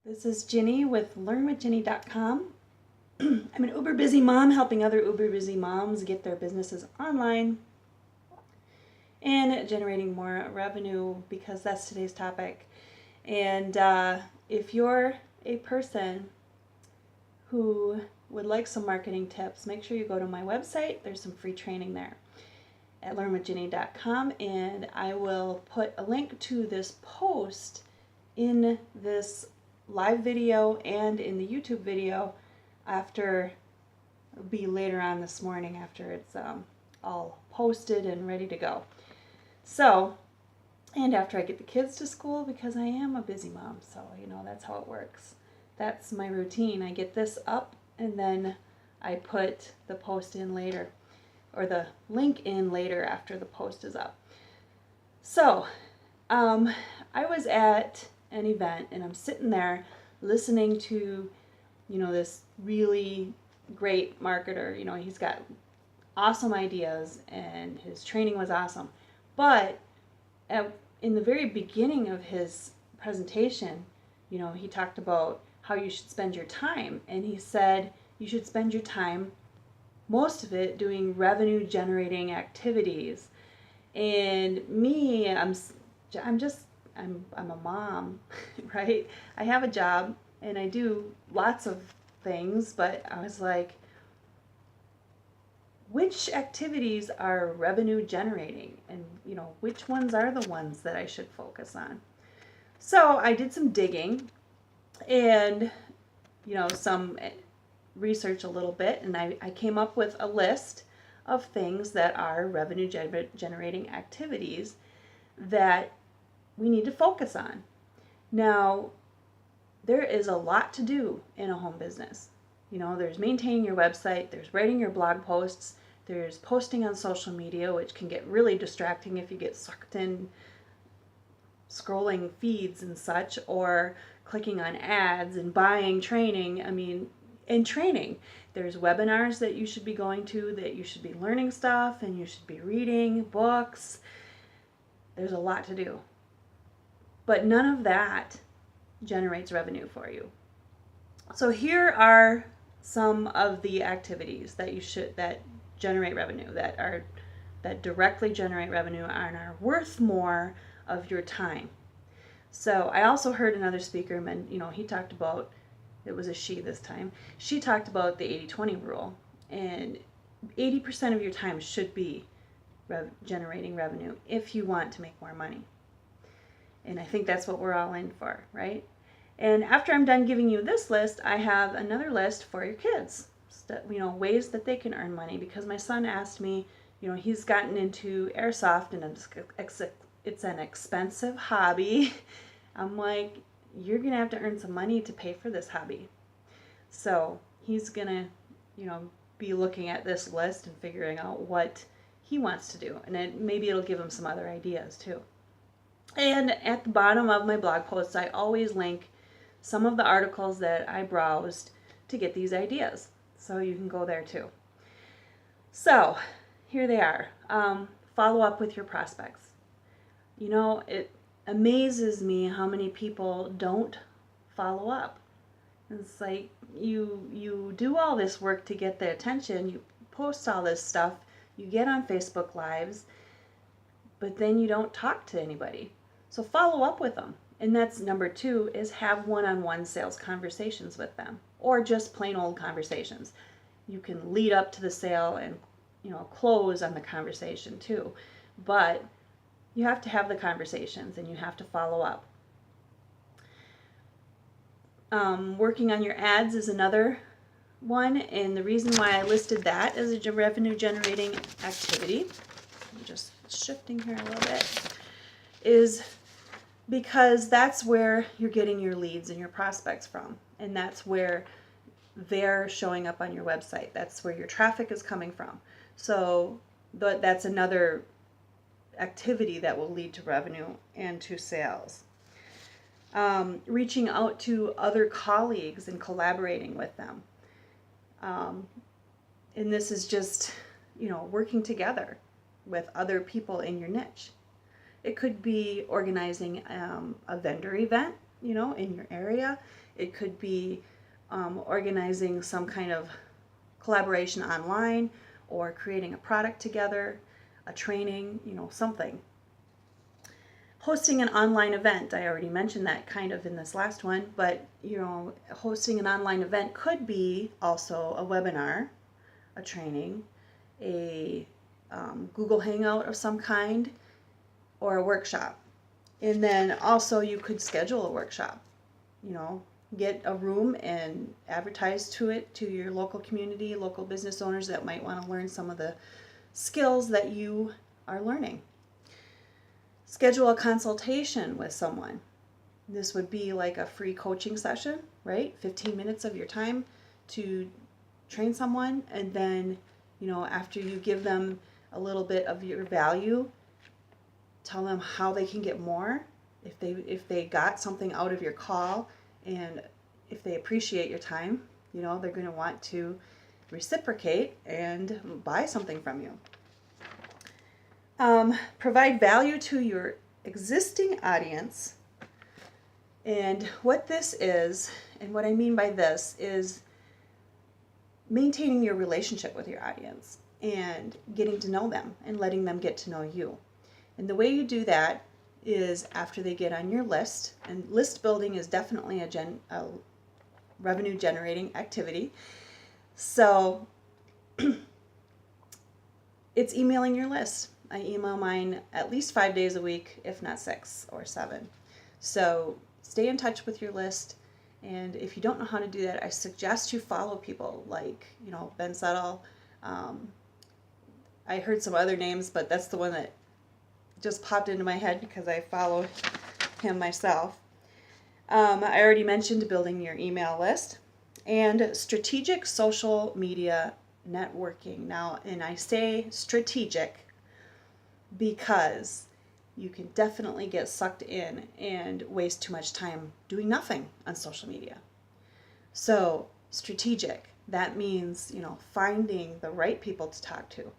This is Ginny with learnwithginny.com. I'm an uber busy mom helping other uber busy moms get their businesses online and generating more revenue because that's today's topic. And if you're a person who would like some marketing tips, make sure you go to my website. There's some free training there at learnwithginny.com, and I will put a link to this post in this live video and in the YouTube video after, it'll be later on this morning after it's all posted and ready to go. So, and after I get the kids to school, because I am a busy mom, so that's how it works. That's my routine. I get this up and then I put the post in later, or the link in later after the post is up. So, I was at an event and I'm sitting there listening to, this really great marketer. He's got awesome ideas and his training was awesome. But in the very beginning of his presentation, he talked about how you should spend your time. And he said you should spend your time, most of it, doing revenue generating activities. And me, I'm a mom, right? I have a job and I do lots of things, but I was like, which activities are revenue generating, and which ones are the ones that I should focus on? So I did some digging and some research a little bit, and I came up with a list of things that are revenue generating activities that we need to focus on. Now, there is a lot to do in a home business. There's maintaining your website, there's writing your blog posts, there's posting on social media, which can get really distracting if you get sucked in scrolling feeds and such, or clicking on ads and buying training. And training. There's webinars that you should be going to, that you should be learning stuff, and you should be reading books. There's a lot to do. But none of that generates revenue for you. So here are some of the activities that generate revenue, that directly generate revenue and are worth more of your time. So I also heard another speaker, and he talked about, it was a she this time, she talked about the 80-20 rule, and 80% of your time should be generating revenue if you want to make more money. And I think that's what we're all in for, right? And after I'm done giving you this list, I have another list for your kids, ways that they can earn money. Because my son asked me, he's gotten into airsoft and it's an expensive hobby. I'm like, you're going to have to earn some money to pay for this hobby. So he's going to, be looking at this list and figuring out what he wants to do. And maybe it'll give him some other ideas too. And at the bottom of my blog posts, I always link some of the articles that I browsed to get these ideas. So you can go there too. So here they are. Follow up with your prospects. It amazes me how many people don't follow up. It's like you do all this work to get their attention, you post all this stuff, you get on Facebook Lives, but then you don't talk to anybody. So follow up with them. And that's number 2, is have one-on-one sales conversations with them, or just plain old conversations. You can lead up to the sale and close on the conversation too. But you have to have the conversations and you have to follow up. Working on your ads is another one, and the reason why I listed that as a revenue generating activity, I'm just shifting here a little bit, is because that's where you're getting your leads and your prospects from, and that's where they're showing up on your website. That's where your traffic is coming from. So that's another activity that will lead to revenue and to sales. Reaching out to other colleagues and collaborating with them. And this is just, working together with other people in your niche. It could be organizing a vendor event, in your area. It could be organizing some kind of collaboration online, or creating a product together, a training, something. Hosting an online event, I already mentioned that kind of in this last one, but hosting an online event could be also a webinar, a training, a Google Hangout of some kind, or a workshop. And then also you could schedule a workshop, get a room and advertise to your local community, local business owners that might want to learn some of the skills that you are learning. Schedule a consultation with someone. This would be like a free coaching session, right? 15 minutes of your time to train someone, and then, after you give them a little bit of your value, tell them how they can get more. If they got something out of your call, and if they appreciate your time, they're going to want to reciprocate and buy something from you. Provide value to your existing audience. And what this is, and what I mean by this, is maintaining your relationship with your audience and getting to know them and letting them get to know you. And the way you do that is after they get on your list, and list building is definitely a revenue generating activity. So it's emailing your list. I email mine at least 5 days a week, if not 6 or 7. So stay in touch with your list. And if you don't know how to do that, I suggest you follow people like, Ben Settle. I heard some other names, but that's the one that just popped into my head because I follow him myself. I already mentioned building your email list and strategic social media networking. Now, and I say strategic because you can definitely get sucked in and waste too much time doing nothing on social media. So strategic, that means, finding the right people to talk to.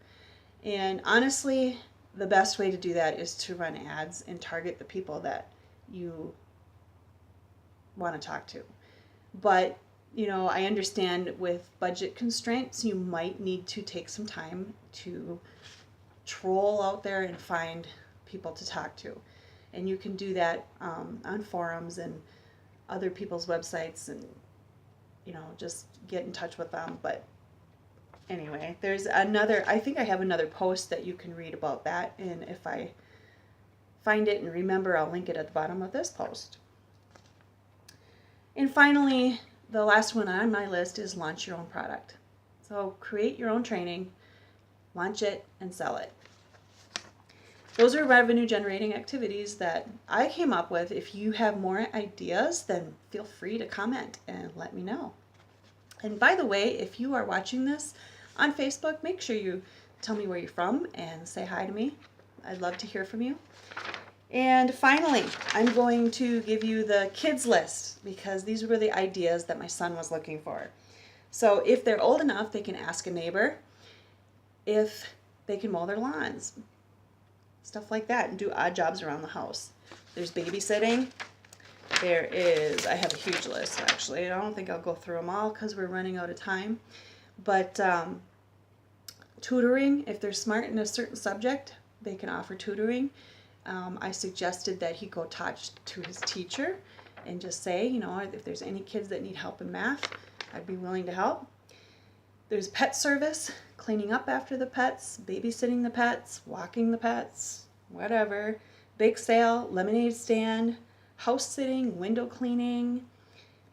And honestly, the best way to do that is to run ads and target the people that you want to talk to. But, I understand with budget constraints, you might need to take some time to troll out there and find people to talk to. And you can do that on forums and other people's websites and, just get in touch with them. But anyway, I think I have another post that you can read about that. And if I find it and remember, I'll link it at the bottom of this post. And finally, the last one on my list is launch your own product. So create your own training, launch it, and sell it. Those are revenue generating activities that I came up with. If you have more ideas, then feel free to comment and let me know. And by the way, if you are watching this on Facebook, make sure you tell me where you're from and say hi to me. I'd love to hear from you. And finally, I'm going to give you the kids list because these were the ideas that my son was looking for. So if they're old enough, they can ask a neighbor if they can mow their lawns. Stuff like that, and do odd jobs around the house. There's babysitting. I have a huge list actually. I don't think I'll go through them all because we're running out of time. But tutoring, if they're smart in a certain subject, they can offer tutoring. I suggested that he go talk to his teacher and just say, if there's any kids that need help in math, I'd be willing to help. There's pet service, cleaning up after the pets, babysitting the pets, walking the pets, whatever. Bake sale, lemonade stand, house sitting, window cleaning,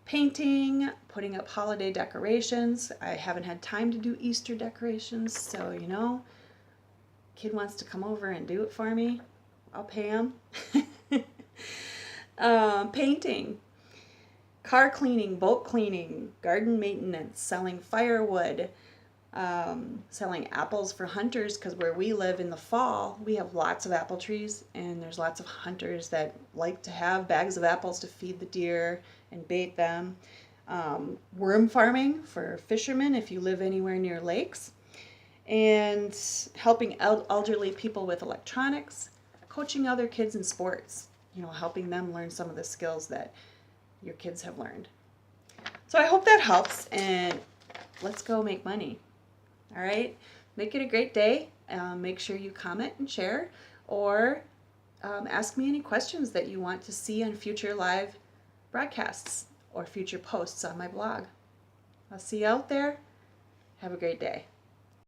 painting, putting up holiday decorations. I haven't had time to do Easter decorations, so kid wants to come over and do it for me, I'll pay him. Painting, car cleaning, boat cleaning, garden maintenance, selling firewood, selling apples for hunters, because where we live in the fall, we have lots of apple trees, and there's lots of hunters that like to have bags of apples to feed the deer and bait them. Worm farming for fishermen if you live anywhere near lakes, and helping elderly people with electronics, coaching other kids in sports, helping them learn some of the skills that your kids have learned. So I hope that helps, and let's go make money. All right? Make it a great day. Make sure you comment and share, or ask me any questions that you want to see on future live broadcasts or future posts on my blog. I'll see you out there. Have a great day.